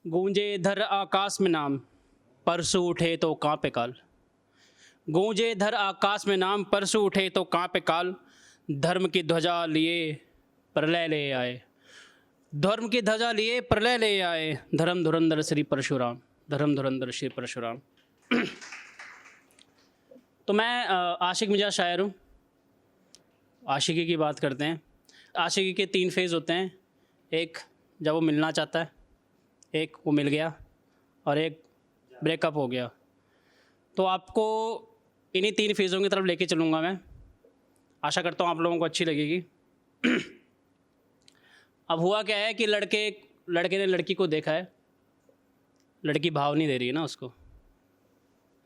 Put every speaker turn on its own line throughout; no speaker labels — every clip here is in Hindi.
गूंजे धर आकाश में नाम, परसों उठे तो कांपे काल। गूंजे धर आकाश में नाम, परसों उठे तो कांपे काल। धर्म की ध्वजा लिए प्रलय ले आए, धर्म की ध्वजा लिए प्रलय ले आए। धर्म धुरंधर श्री परशुराम, धर्म धुरंधर श्री परशुराम। तो मैं आशिक मिजाज शायर हूँ। आशिकी की बात करते हैं। आशिकी के 3 फेज़ होते हैं। एक जब वो मिलना चाहता है, एक वो मिल गया, और एक ब्रेकअप हो गया। तो आपको इन्हीं 3 फेज़ों की तरफ लेके चलूँगा मैं। आशा करता हूँ आप लोगों को अच्छी लगेगी। अब हुआ क्या है कि लड़के ने लड़की को देखा है, लड़की भाव नहीं दे रही है ना उसको,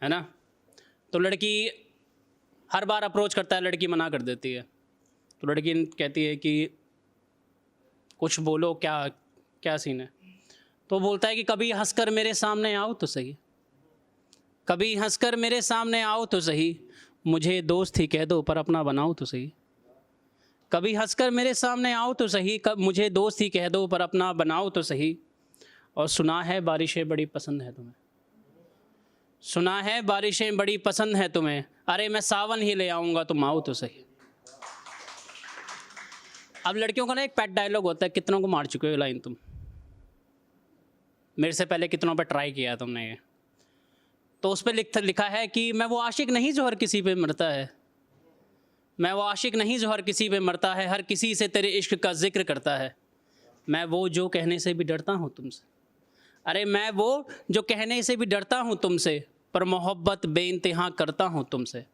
है ना। तो लड़की हर बार अप्रोच करता है, लड़की मना कर देती है। तो लड़की कहती है कि कुछ बोलो, क्या क्या सीन है। तो बोलता है कि कभी हंसकर मेरे सामने आओ तो सही, कभी हंसकर मेरे सामने आओ तो सही, मुझे दोस्त ही कह दो पर अपना बनाओ तो सही। कभी हंसकर मेरे सामने आओ तो सही, मुझे दोस्त ही कह दो पर अपना बनाओ तो सही। और सुना है बारिशें बड़ी पसंद है तुम्हें, सुना है बारिशें बड़ी पसंद है तुम्हें, अरे मैं सावन ही ले आऊँगा तुम आओ तो सही। अब लड़कियों का ना एक पेट डायलॉग होता है, कितनों को मार चुके हो लाइन तुम, मेरे से पहले कितनों पे ट्राई किया है तुमने ये। तो उस पर लिखा है कि मैं वो आशिक नहीं जो हर किसी पे मरता है, मैं वो आशिक नहीं जो हर किसी पे मरता है, हर किसी से तेरे इश्क का जिक्र करता है। मैं वो जो कहने से भी डरता हूँ तुमसे, अरे मैं वो जो कहने से भी डरता हूँ तुमसे, पर मोहब्बत बेइंतहा करता हूँ तुमसे।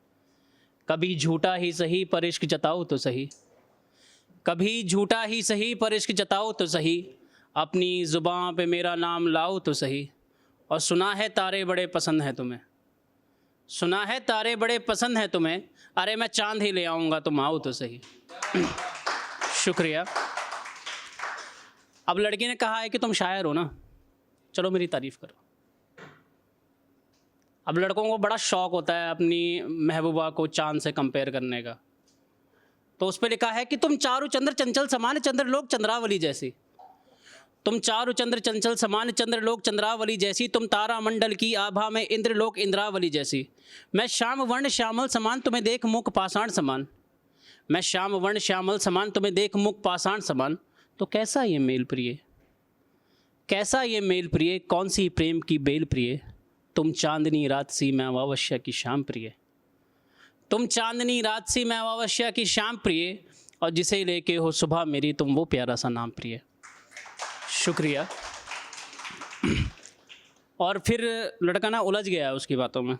कभी झूठा ही सही पर इश्क जताओ तो सही, कभी झूठा ही सही पर इश्क जताओ तो सही, अपनी ज़ुबान पे मेरा नाम लाओ तो सही। और सुना है तारे बड़े पसंद हैं तुम्हें, सुना है तारे बड़े पसंद हैं तुम्हें, अरे मैं चांद ही ले आऊँगा तुम आओ तो सही। शुक्रिया। अब लड़की ने कहा है कि तुम शायर हो ना, चलो मेरी तारीफ़ करो। अब लड़कों को बड़ा शौक़ होता है अपनी महबूबा को चांद से कंपेयर करने का। तो उस पर लिखा है कि तुम चारु चंद्र चंचल समान चंद्रलोक चंद्रावली जैसी, तुम चारु चंद्र चंचल समान चंद्रलोक चंद्रावली जैसी, तुम तारा मंडल की आभा में इंद्रलोक इंद्रावली जैसी। मैं श्याम वर्ण श्यामल समान तुम्हें देख मुख पाषाण समान, मैं श्याम वर्ण श्यामल समान तुम्हें देख मुख पाषाण समान। तो कैसा ये मेल प्रिय, कैसा ये मेल प्रिय, कौन सी प्रेम की बेल प्रिय, तुम चांदनी रात सी मैं अमावस्या की शाम प्रिय, तुम चांदनी रात सी मैं अमावस्या की शाम प्रिय, और जिसे लेके हो सुबह मेरी तुम वो प्यारा सा नाम प्रिय। शुक्रिया। और फिर लड़का ना उलझ गया है उसकी बातों में।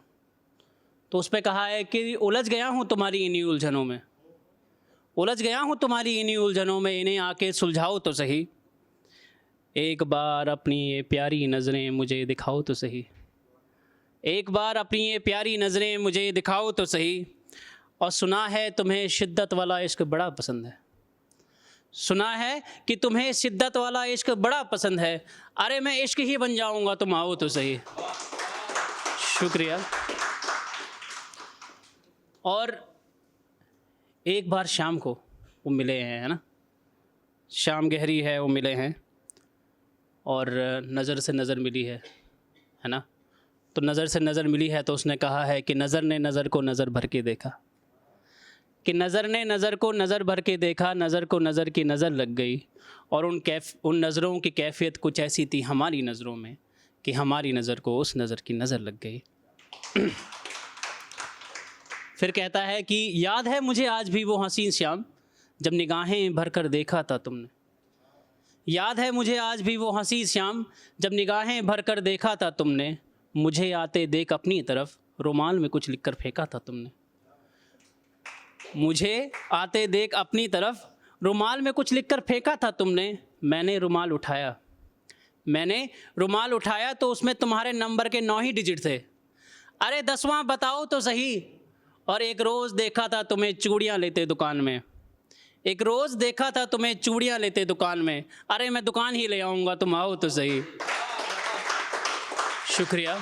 तो उस पर कहा है कि उलझ गया हूँ तुम्हारी इन्हीं उलझनों में, उलझ गया हूँ तुम्हारी इन्हीं उलझनों में, इन्हें आके सुलझाओ तो सही। एक बार अपनी ये प्यारी नज़रें मुझे दिखाओ तो सही, एक बार अपनी ये प्यारी नज़रें मुझे दिखाओ तो सही। और सुना है तुम्हें शिद्दत वाला इश्क बड़ा पसंद है, सुना है कि तुम्हें शिद्दत वाला इश्क बड़ा पसंद है, अरे मैं इश्क ही बन जाऊंगा तुम आओ तो सही। शुक्रिया। और एक बार शाम को वो मिले हैं, है ना, शाम गहरी है वो मिले हैं, और नज़र से नज़र मिली है ना। तो नज़र से नज़र मिली है तो उसने कहा है कि नज़र ने नज़र को नज़र भर के देखा, कि नज़र ने नज़र को नज़र भर के देखा, नज़र को नज़र की नज़र लग गई, और उन नज़रों की कैफियत कुछ ऐसी थी हमारी नज़रों में कि हमारी नज़र को उस नज़र की नज़र लग गई। फिर कहता है कि याद है मुझे आज भी वो हसीन शाम जब निगाहें भर कर देखा था तुमने, याद है मुझे आज भी वो हसीन शाम जब निगाहें भर कर देखा था तुमने, मुझे आते देख अपनी तरफ रुमाल में कुछ लिख कर फेंका था तुमने, मुझे आते देख अपनी तरफ रुमाल में कुछ लिख कर फेंका था तुमने। मैंने रुमाल उठाया, मैंने रुमाल उठाया तो उसमें तुम्हारे नंबर के 9 ही डिजिट थे, अरे 10वां बताओ तो सही। और एक रोज़ देखा था तुम्हें चूड़ियाँ लेते दुकान में, एक रोज़ देखा था तुम्हें चूड़ियाँ लेते दुकान में, अरे मैं दुकान ही ले आऊँगा तुम आओ तो सही। शुक्रिया।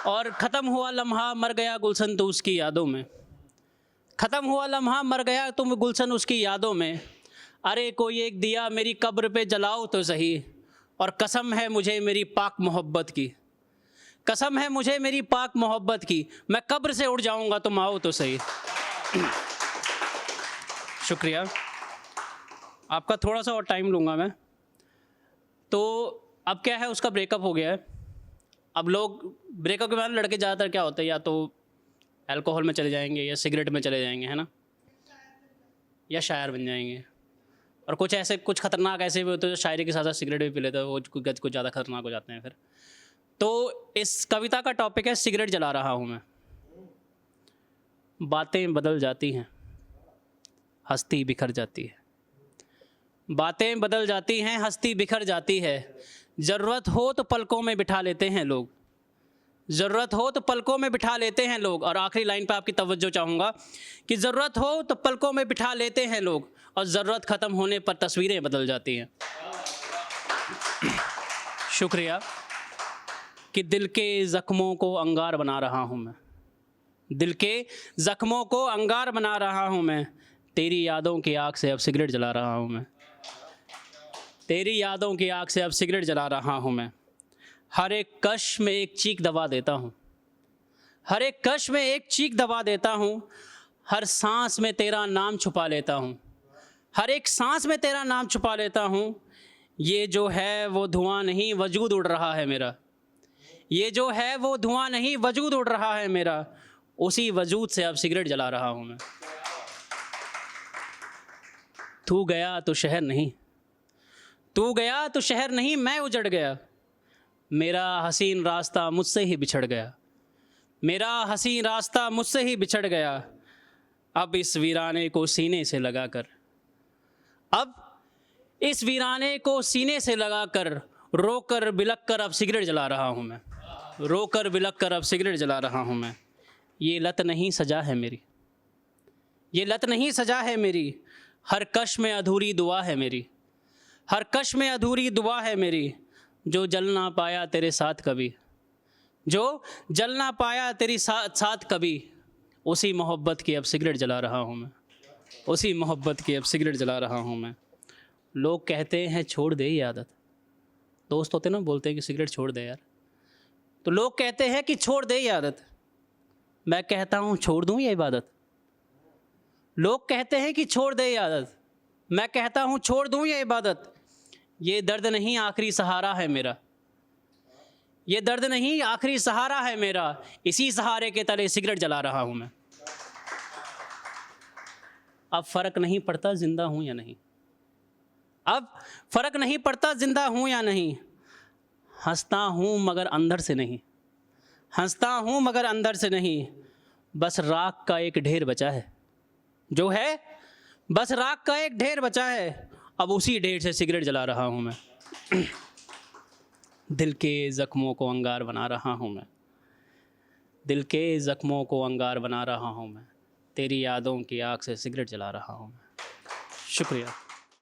और ख़त्म हुआ लम्हा मर गया गुलशन तो उसकी यादों में, ख़त्म हुआ लम्हा मर गया तुम गुलशन उसकी यादों में, अरे कोई एक दिया मेरी कब्र पे जलाओ तो सही। और कसम है मुझे मेरी पाक मोहब्बत की, कसम है मुझे मेरी पाक मोहब्बत की, मैं कब्र से उठ जाऊंगा तुम आओ तो सही। शुक्रिया, आपका थोड़ा सा और टाइम लूँगा मैं। तो अब क्या है, उसका ब्रेकअप हो गया है। अब लोग ब्रेकअप के बाद लड़के ज़्यादातर क्या होते हैं, या तो अल्कोहल में चले जाएंगे या सिगरेट में चले जाएंगे, है ना, या शायर बन जाएंगे। और कुछ ऐसे, कुछ ख़तरनाक ऐसे भी होते हैं जो शायरी के साथ साथ सिगरेट भी पी लेते हैं, वो कुछ ज़्यादा खतरनाक हो जाते हैं फिर। तो इस कविता का टॉपिक है सिगरेट जला रहा हूँ मैं। बातें बदल जाती हैं, हस्ती बिखर जाती है। बातें बदल जाती हैं, हस्ती बिखर जाती है। ज़रूरत हो तो पलकों में बिठा लेते हैं लोग, ज़रूरत हो तो पलकों में बिठा लेते हैं लोग। और आखिरी लाइन पे आपकी तवज्जो चाहूँगा कि ज़रूरत हो तो पलकों में बिठा लेते हैं लोग, और ज़रूरत ख़त्म होने पर तस्वीरें बदल जाती हैं। शुक्रिया। कि दिल के ज़ख्मों को अंगार बना रहा हूँ मैं, दिल के ज़ख्मों को अंगार बना रहा हूँ मैं। तेरी यादों की आग से अब सिगरेट जला रहा हूँ मैं, तेरी यादों की आग से अब सिगरेट जला रहा हूँ मैं। हर एक कश में एक चीख दबा देता हूँ, हर एक कश में एक चीख दबा देता हूँ। हर सांस में तेरा नाम छुपा लेता हूँ, हर एक सांस में तेरा नाम छुपा लेता हूँ। ये जो है वो धुआं नहीं वजूद उड़ रहा है मेरा, ये जो है वो धुआं नहीं वजूद उड़ रहा है मेरा। उसी वजूद से अब सिगरेट जला रहा हूँ मैं। तू गया तो शहर नहीं, तू गया तो शहर नहीं मैं उजड़ गया। मेरा हसीन रास्ता मुझसे ही बिछड़ गया, मेरा हसीन रास्ता मुझसे ही बिछड़ गया। अब इस वीराने को सीने से लगाकर, अब इस वीराने को सीने से लगाकर, रोकर बिलक कर अब सिगरेट जला रहा हूँ मैं, रोकर बिलक कर अब सिगरेट जला रहा हूँ मैं। ये लत नहीं सजा है मेरी, ये लत नहीं सजा है मेरी। हर कश में अधूरी दुआ है मेरी, हर कश में अधूरी दुआ है मेरी। जो जल ना पाया तेरे साथ कभी, जो जल ना पाया तेरी साथ कभी। उसी मोहब्बत की अब सिगरेट जला रहा हूँ मैं, उसी मोहब्बत की अब सिगरेट जला रहा हूँ मैं। लोग कहते हैं छोड़ दे ये आदत, दोस्त होते ना बोलते हैं कि सिगरेट छोड़ दे यार, तो लोग कहते हैं कि छोड़ दे ये आदत। मैं कहता हूँ छोड़ दूँ ये इबादत। लोग कहते हैं कि छोड़ दे ये आदत, मैं कहता हूँ छोड़ दूँ ये इबादत। ये दर्द नहीं आखिरी सहारा है मेरा, ये दर्द नहीं आखिरी सहारा है मेरा। इसी सहारे के तले सिगरेट जला रहा हूँ मैं। अब फ़र्क नहीं पड़ता ज़िंदा हूँ या नहीं, अब फ़र्क नहीं पड़ता ज़िंदा हूँ या नहीं। हंसता हूँ मगर अंदर से नहीं, हंसता हूँ मगर अंदर से नहीं। बस राख का एक ढेर बचा है, जो है बस राख का एक ढेर बचा है। अब उसी ढेर से सिगरेट जला रहा हूँ मैं। दिल के ज़ख्मों को अंगार बना रहा हूँ मैं, दिल के ज़ख्मों को अंगार बना रहा हूँ मैं। तेरी यादों की आग से सिगरेट जला रहा हूँ मैं। शुक्रिया।